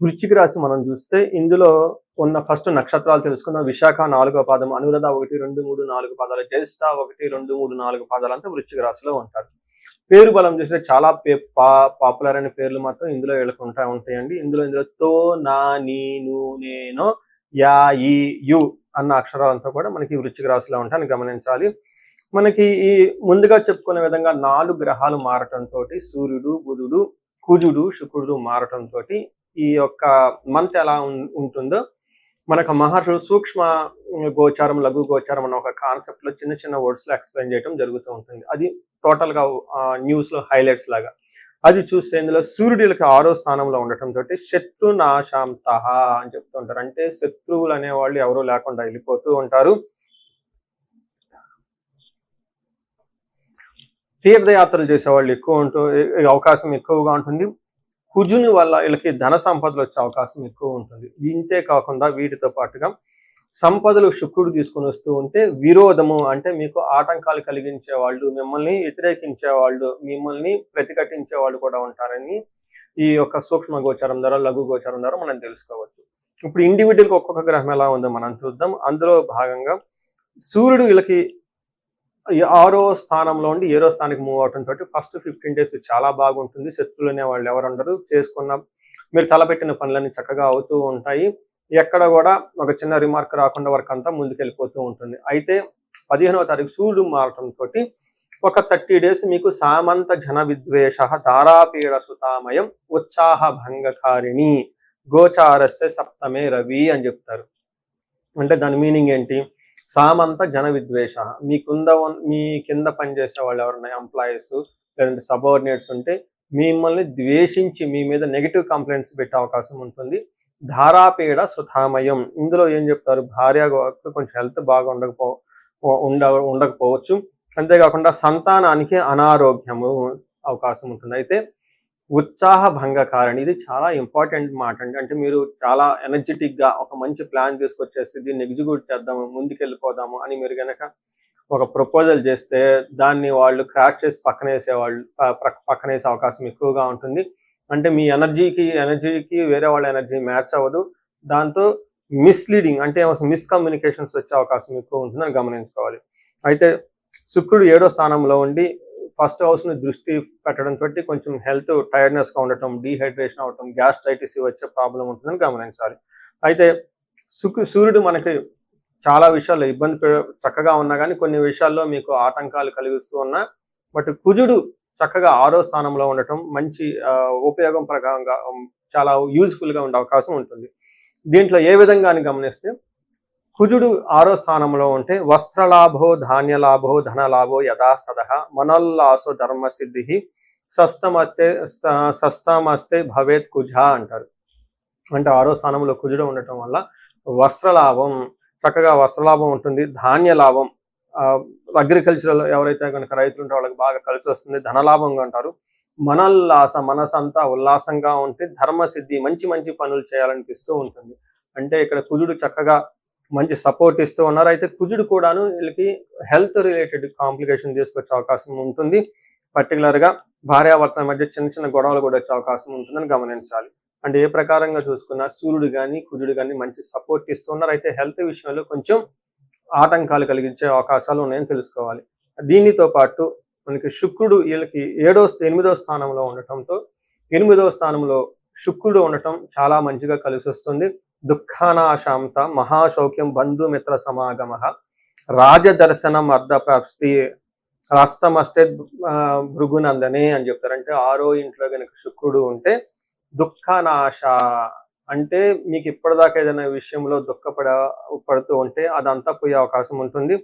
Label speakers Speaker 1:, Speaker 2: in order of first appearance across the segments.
Speaker 1: వృశ్చిక రాశి మనం చూస్తే ఇందులో ఉన్న ఫస్ట్ నక్షత్రాలు తెలుసుకుందాం. విశాఖ 4వ పాదం, అనురాధ 1, 2, 3, 4 పాదాలు, జ్యేష్ఠ 1, 2, 3, 4 పాదాలంతా వృశ్చిక రాశిలో ఉంటారు. పేరు బలం చూస్తే చాలా పాపులర్ అయిన పేర్లు మాత్రం ఇందులో వీళ్ళకి ఉంటాయండి. ఇందులో తో, నా, నీ, ను, నేను, యా, ఈ, యు అన్న అక్షరాలంతా కూడా మనకి వృశ్చిక రాశిలో ఉంటాయని గమనించాలి. మనకి ఈ ముందుగా చెప్పుకునే విధంగా 4 గ్రహాలు మారటంతో సూర్యుడు, బుధుడు, కుజుడు, శుక్రుడు మారటంతో ఈ యొక్క మంత్ ఎలా ఉంటుందో మనకు మహర్షులు సూక్ష్మ గోచారం, లఘు గోచారం అన్న ఒక కాన్సెప్ట్ లో చిన్న చిన్న వర్డ్స్ లో ఎక్స్ప్లెయిన్ చేయడం జరుగుతూ ఉంటుంది. అది టోటల్ గా న్యూస్ లో హైలైట్స్ లాగా. అది చూస్తే ఇందులో సూర్యుడికి 6వ స్థానంలో ఉండటంతో శత్రు నాశాంత అని చెప్తూ ఉంటారు. అంటే శత్రువులు అనేవాళ్ళు ఎవరూ లేకుండా వెళ్ళిపోతూ ఉంటారు. తీర్థయాత్రలు చేసేవాళ్ళు అవకాశం ఎక్కువగా ఉంటుంది. కుజుని వల్ల వీళ్ళకి ధన సంపదలు వచ్చే అవకాశం ఎక్కువ ఉంటుంది. ఇంతే కాకుండా వీటితో పాటుగా సంపదలు శుక్రుడు తీసుకుని వస్తూ ఉంటే విరోధము అంటే మీకు ఆటంకాలు కలిగించే వాళ్ళు, మిమ్మల్ని వ్యతిరేకించే వాళ్ళు, మిమ్మల్ని ప్రతిఘటించే వాళ్ళు కూడా ఉంటారని ఈ యొక్క సూక్ష్మ గోచారం ద్వారా, లఘు గోచారం ద్వారా మనం తెలుసుకోవచ్చు. ఇప్పుడు ఇండివిజువల్గా ఒక్కొక్క గ్రహం ఎలా ఉందో మనం చూద్దాం. అందులో భాగంగా సూర్యుడు వీళ్ళకి 6వ స్థానంలో ఉండి 7వ స్థానానికి మూవ్ అవటంతో ఫస్ట్ 15 days చాలా బాగుంటుంది. శత్రువులు అనే వాళ్ళు ఎవరు ఉండరు. మీరు తలపెట్టిన పనులన్నీ చక్కగా అవుతూ ఉంటాయి. ఎక్కడ కూడా ఒక చిన్న రిమార్క్ రాకుండా వర్క్ అంతా ముందుకెళ్ళిపోతూ ఉంటుంది. అయితే 15వ తారీఖు సూర్యుడు మారటంతో ఒక 30 days మీకు సామంత జన విద్వేష ధారాపీడ సుతామయం ఉత్సాహ భంగకారిణి గోచారస్తే సప్తమే రవి అని చెప్తారు. అంటే దాని మీనింగ్ ఏంటి? సామంత జన విద్వేష, మీ కింద పనిచేసే వాళ్ళు ఎవరైనా ఎంప్లాయీస్ లేదంటే సబార్డినేట్స్ ఉంటే మిమ్మల్ని ద్వేషించి మీ మీద నెగిటివ్ కంప్లైంట్స్ పెట్టే అవకాశం ఉంటుంది. ధారాపీడ సుధామయం, ఇందులో ఏం చెప్తారు? భార్య కొంచెం హెల్త్ బాగా ఉండకపోవచ్చు. అంతేకాకుండా సంతానానికి అనారోగ్యము అవకాశం ఉంటుంది. అయితే ఉత్సాహ భంగకారణి, ఇది చాలా ఇంపార్టెంట్ మాట అండి. అంటే మీరు చాలా ఎనర్జెటిక్గా ఒక మంచి ప్లాన్ తీసుకొచ్చేసి దీన్ని ఎగ్జిక్యూట్ చేద్దాము, ముందుకెళ్ళిపోదాము అని మీరు కనుక ఒక ప్రపోజల్ చేస్తే దాన్ని వాళ్ళు క్రాష్ చేసి పక్కనేసే అవకాశం ఎక్కువగా ఉంటుంది. అంటే మీ ఎనర్జీకి వేరే వాళ్ళ ఎనర్జీ మ్యాచ్ అవ్వదు. దాంతో మిస్లీడింగ్ అంటే మిస్కమ్యూనికేషన్స్ వచ్చే అవకాశం ఎక్కువ ఉంటుందని గమనించుకోవాలి. అయితే శుక్రుడు 7వ స్థానంలో ఉండి ఫస్ట్ హౌస్ని దృష్టి పెట్టడంతో కొంచెం హెల్త్ టైర్డ్నెస్గా ఉండటం, డీహైడ్రేషన్ అవటం, గ్యాస్ట్రైటిస్ వచ్చే ప్రాబ్లం ఉంటుందని గమనించాలి. అయితే సూర్యుడు మనకి చాలా విషయాల్లో చక్కగా ఉన్నా కానీ కొన్ని విషయాల్లో మీకు ఆటంకాలు కలిగిస్తూ ఉన్నా, బట్ కుజుడు చక్కగా 6వ స్థానంలో ఉండటం మంచి ఉపయోగం ప్రకారంగా చాలా యూజ్ఫుల్గా ఉండే అవకాశం ఉంటుంది. దీంట్లో ఏ విధంగా అని గమనిస్తే కుజుడు 6వ స్థానంలో ఉంటే వస్త్రలాభో, ధాన్యలాభో, ధనలాభో యథాస్తథ మనోల్లాసో ధర్మసిద్ధి షష్టమస్తే భవేత్ కుజ అంటారు. అంటే 6వ స్థానంలో కుజుడు ఉండటం వల్ల చక్కగా వస్త్రలాభం ఉంటుంది. ధాన్యలాభం, అగ్రికల్చరల్ ఎవరైతే కనుక రైతులు ఉంటే వాళ్ళకి బాగా కలిసి వస్తుంది. ధనలాభంగా అంటారు. మనసంతా ఉల్లాసంగా ఉంటే ధర్మసిద్ధి, మంచి మంచి పనులు చేయాలనిపిస్తూ ఉంటుంది. అంటే ఇక్కడ కుజుడు చక్కగా మంచి సపోర్ట్ ఇస్తూ ఉన్నారు. అయితే కుజుడు కూడాను వీళ్ళకి హెల్త్ రిలేటెడ్ కాంప్లికేషన్ తీసుకొచ్చే అవకాశం ఉంటుంది. పర్టికులర్గా భార్యాభర్తల మధ్య చిన్న చిన్న గొడవలు కూడా వచ్చే అవకాశం ఉంటుందని గమనించాలి. అంటే ఏ ప్రకారంగా చూసుకున్నా సూర్యుడు కానీ కుజుడు కానీ మంచి సపోర్ట్ ఇస్తున్నారు. అయితే హెల్త్ విషయంలో కొంచెం ఆటంకాలు కలిగించే అవకాశాలు ఉన్నాయని తెలుసుకోవాలి. దీనితో పాటు మనకి శుక్రుడు వీళ్ళకి 8వ స్థానంలో ఉండటంతో 8వ స్థానంలో శుక్రుడు ఉండటం చాలా మంచిగా కలిసి వస్తుంది. దుఃఖానాశాంత మహాశౌక్యం బంధుమిత్ర సమాగమ రాజదర్శనం అర్ధప్రాప్తి రాష్ట్రమస్తే భృగునందనే అని చెప్తారు. అంటే 6వ ఇంట్లో కనుక శుక్రుడు ఉంటే దుఃఖనాశ అంటే మీకు ఇప్పటిదాకా ఏదైనా విషయంలో పడుతూ ఉంటే అదంతా పోయే అవకాశం ఉంటుంది.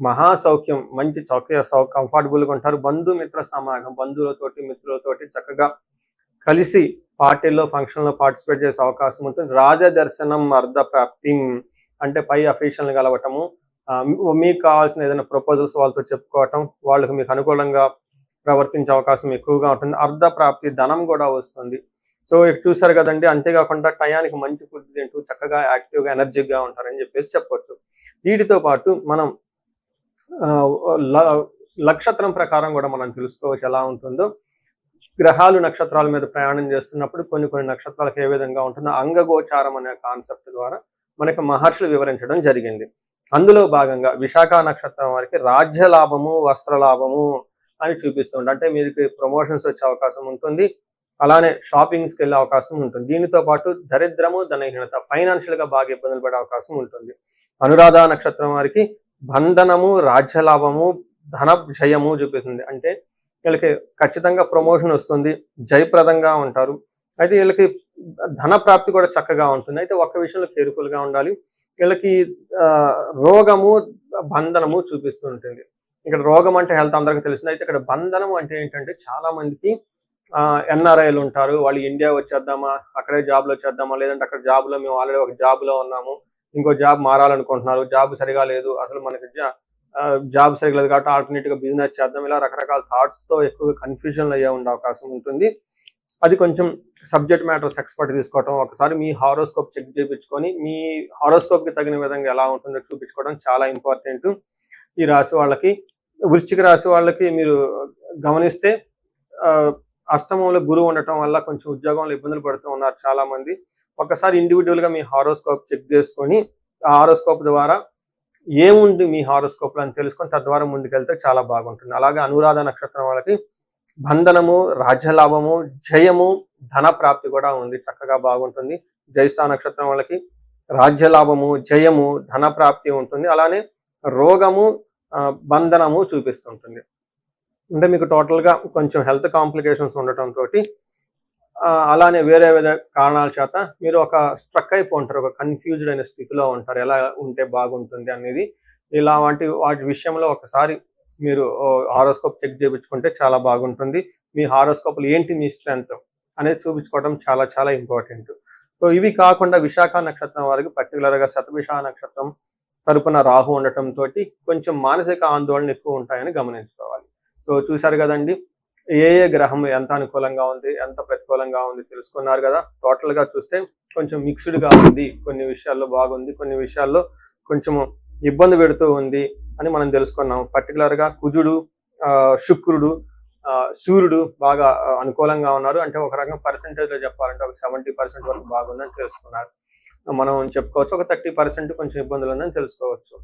Speaker 1: మహాసౌఖ్యం, మంచి కంఫర్టబుల్గా ఉంటారు. బంధుమిత్ర సమాగం, బంధువులతోటి మిత్రులతోటి చక్కగా కలిసి పార్టీల్లో ఫంక్షన్లో పార్టిసిపేట్ చేసే అవకాశం ఉంటుంది. రాజదర్శనం అర్ధప్రాప్తి అంటే పై అఫీషియల్ని కలవటము, మీకు కావాల్సిన ఏదైనా ప్రపోజల్స్ వాళ్ళతో చెప్పుకోవటం, వాళ్ళకి మీకు అనుకూలంగా ప్రవర్తించే అవకాశం ఎక్కువగా ఉంటుంది. అర్ధప్రాప్తి, ధనం కూడా వస్తుంది. సో చూసారు కదండి. అంతేకాకుండా టయానికి మంచి ఫుడ్ తింటూ చక్కగా యాక్టివ్గా ఎనర్జిక్గా ఉంటారని చెప్పవచ్చు. వీటితో పాటు మనం నక్షత్రం ప్రకారం కూడా మనం తెలుసుకోవచ్చు ఎలా ఉంటుందో. గ్రహాలు నక్షత్రాల మీద ప్రయాణం చేస్తున్నప్పుడు కొన్ని కొన్ని నక్షత్రాలకు ఏ విధంగా ఉంటుందో అంగగోచారం అనే కాన్సెప్ట్ ద్వారా మనకి మహర్షులు వివరించడం జరిగింది. అందులో భాగంగా విశాఖ నక్షత్రం వారికి రాజ్య లాభము, వస్త్ర లాభము అని చూపిస్తుంది. అంటే మీకు ప్రమోషన్స్ వచ్చే అవకాశం ఉంటుంది, అలానే షాపింగ్స్కి వెళ్ళే అవకాశం ఉంటుంది. దీనితో పాటు దరిద్రము, ధనహీనత, ఫైనాన్షియల్ గా బాగా ఇబ్బందులు పడే అవకాశం ఉంటుంది. అనురాధ నక్షత్రం వారికి బంధనము, రాజ్య లాభము, ధన జయము చూపిస్తుంది. అంటే వీళ్ళకి ఖచ్చితంగా ప్రమోషన్ వస్తుంది, జయప్రదంగా ఉంటారు. అయితే వీళ్ళకి ధన ప్రాప్తి కూడా చక్కగా ఉంటుంది. అయితే ఒక్క విషయంలో కేర్ఫుల్గా ఉండాలి. వీళ్ళకి రోగము, బంధనము చూపిస్తూ ఉంటుంది. ఇక్కడ రోగం అంటే హెల్త్ అందరికీ తెలిసింది. అయితే ఇక్కడ బంధనం అంటే ఏంటంటే చాలా మందికి ఎన్ఆర్ఐలు ఉంటారు. వాళ్ళు ఇండియా వచ్చేద్దామా, అక్కడే జాబ్లో వచ్చేద్దామా, లేదంటే అక్కడ జాబ్లో మేము ఆల్రెడీ ఒక జాబ్లో ఉన్నాము, ఇంకో జాబ్ మారాలనుకుంటున్నారు, జాబ్ సరిగా లేదు, అసలు మనకి జాబ్ సరిగా లేదు కాబట్టి ఆల్టర్నేట్గా బిజినెస్ చేద్దాం, ఇలా రకరకాల థాట్స్తో ఎక్కువగా కన్ఫ్యూజన్లు అయ్యే ఉండే అవకాశం ఉంటుంది. అది కొంచెం సబ్జెక్ట్ మ్యాటర్స్ ఎక్స్పర్ట్ తీసుకోవటం, ఒకసారి మీ హారోస్కోప్ చెక్ చేయించుకొని మీ హారోస్కోప్కి తగిన విధంగా ఎలా ఉంటుందో చూపించుకోవడం చాలా ఇంపార్టెంట్. ఈ రాశి వాళ్ళకి, వృశ్చిక రాశి వాళ్ళకి మీరు గమనిస్తే అష్టమంలో గురువు ఉండటం వల్ల కొంచెం ఉద్యోగంలో ఇబ్బందులు పడుతూ ఉన్నారు చాలా మంది. ఒకసారి ఇండివిజువల్గా మీ హారోస్కోప్ చెక్ చేసుకొని ఆ హారోస్కోప్ ద్వారా ఏముంది మీ హారోస్కోప్లో అని తెలుసుకొని తద్వారా ముందుకెళ్తే చాలా బాగుంటుంది. అలాగే అనురాధ నక్షత్రం వాళ్ళకి బంధనము, రాజ్యలాభము, జయము, ధన ప్రాప్తి కూడా ఉంది, చక్కగా బాగుంటుంది. జ్యేష్ఠ నక్షత్రం వాళ్ళకి రాజ్యలాభము, జయము, ధన ప్రాప్తి ఉంటుంది. అలానే రోగము, బంధనము చూపిస్తుంటుంది. అంటే మీకు టోటల్గా కొంచెం హెల్త్ కాంప్లికేషన్స్ ఉండటంతో అలానే వేరే వేరే కారణాల చేత మీరు ఒక స్ట్రక్ అయిపోంటారు, ఒక కన్ఫ్యూజ్డ్ అయిన స్థితిలో ఉంటారు, ఎలా ఉంటే బాగుంటుంది అనేది. ఇలా వాటి విషయంలో ఒకసారి మీరు హారోస్కోప్ చెక్ చేయించుకుంటే చాలా బాగుంటుంది. మీ హారోస్కోప్లో ఏంటి మీ స్ట్రెంగ్త్ అనేది చూపించుకోవడం చాలా చాలా ఇంపార్టెంట్. సో ఇవి కాకుండా విశాఖ నక్షత్రం వారికి పర్టికులర్గా శతభిష నక్షత్రం తరపున రాహు ఉండటంతో కొంచెం మానసిక ఆందోళన ఎక్కువ ఉంటాయని గమనించుకోవాలి. సో చూశారు కదండి, ఏ గ్రహం ఎంత అనుకూలంగా ఉంది, ఎంత ప్రతికూలంగా ఉంది తెలుసుకున్నారు కదా. టోటల్గా చూస్తే కొంచెం మిక్స్డ్గా ఉంది, కొన్ని విషయాల్లో బాగుంది, కొన్ని విషయాల్లో కొంచెం ఇబ్బంది పెడుతూ ఉంది అని మనం తెలుసుకున్నాం. పర్టికులర్గా కుజుడు, శుక్రుడు, సూర్యుడు బాగా అనుకూలంగా ఉన్నారు. అంటే ఒక రకం పర్సెంటేజ్లో చెప్పాలంటే ఒక 70% వరకు బాగుందని తెలుసుకున్నారు. మనం చెప్పుకోవచ్చు ఒక 30% కొంచెం ఇబ్బందులు ఉందని తెలుసుకోవచ్చు.